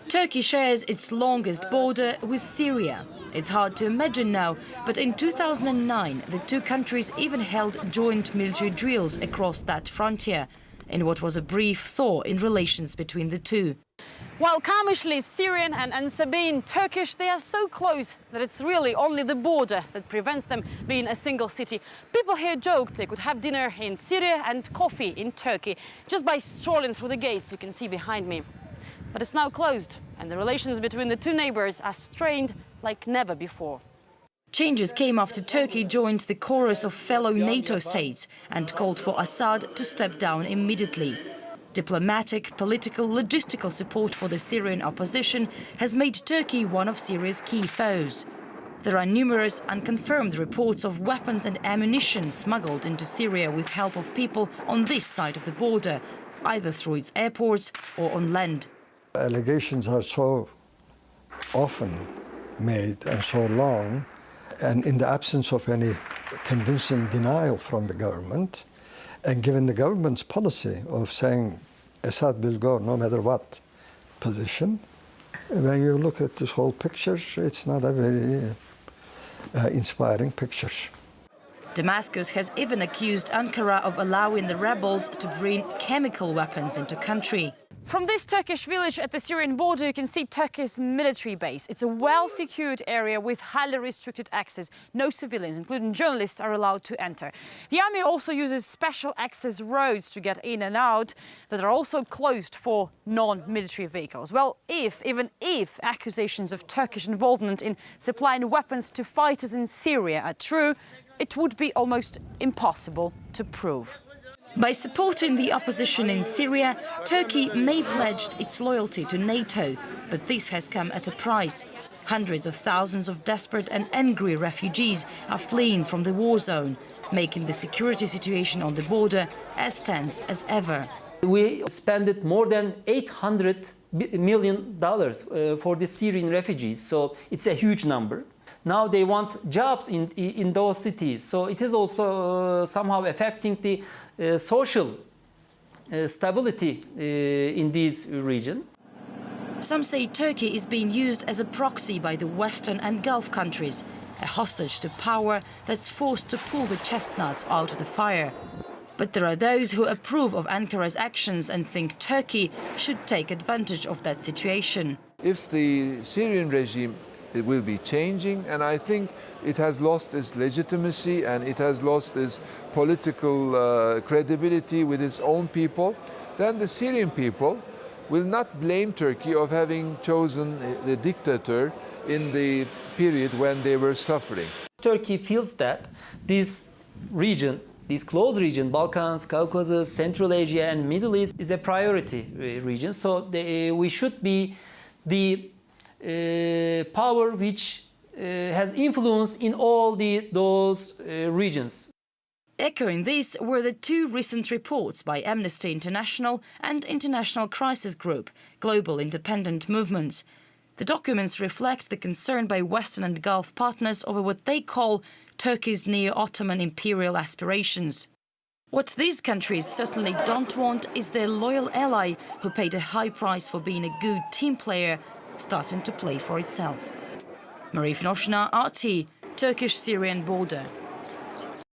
Turkey shares its longest border with Syria. It's hard to imagine now, but in 2009 the two countries even held joint military drills across that frontier, in what was a brief thaw in relations between the two. While Kamishli is Syrian and Sabine Turkish, they are so close that it's really only the border that prevents them being a single city. People here joked they could have dinner in Syria and coffee in Turkey just by strolling through the gates you can see behind me. But it's now closed, and the relations between the two neighbors are strained like never before. Changes came after Turkey joined the chorus of fellow NATO states and called for Assad to step down immediately. Diplomatic, political, logistical support for the Syrian opposition has made Turkey one of Syria's key foes. There are numerous unconfirmed reports of weapons and ammunition smuggled into Syria with help of people on this side of the border, either through its airports or on land. Allegations are so often made and so long, and in the absence of any convincing denial from the government, and given the government's policy of saying Assad will go no matter what position, when you look at this whole picture, it's not a very inspiring picture. Damascus has even accused Ankara of allowing the rebels to bring chemical weapons into country. From this Turkish village at the Syrian border, you can see Turkey's military base. It's a well-secured area with highly restricted access. No civilians, including journalists, are allowed to enter. The army also uses special access roads to get in and out that are also closed for non-military vehicles. Well, even if accusations of Turkish involvement in supplying weapons to fighters in Syria are true, it would be almost impossible to prove. By supporting the opposition in Syria, Turkey may pledge its loyalty to NATO, but this has come at a price. Hundreds of thousands of desperate and angry refugees are fleeing from the war zone, making the security situation on the border as tense as ever. We spent more than $800 million for the Syrian refugees, so it's a huge number. Now they want jobs in those cities, so it is also somehow affecting the social stability in this region. Some say Turkey is being used as a proxy by the Western and Gulf countries, a hostage to power that's forced to pull the chestnuts out of the fire. But there are those who approve of Ankara's actions and think Turkey should take advantage of that situation. If the Syrian regime it will be changing, and I think it has lost its legitimacy and it has lost its political credibility with its own people, then the Syrian people will not blame Turkey of having chosen the dictator in the period when they were suffering. Turkey feels that this region, this close region, Balkans, Caucasus, Central Asia and Middle East, is a priority region, so we should be the power which has influence in all those regions. Echoing this were the two recent reports by Amnesty International and International Crisis Group, global independent movements. The documents reflect the concern by Western and Gulf partners over what they call Turkey's neo-Ottoman imperial aspirations. What these countries certainly don't want is their loyal ally, who paid a high price for being a good team player, starting to play for itself. Marie Finoshna, RT, Turkish-Syrian border.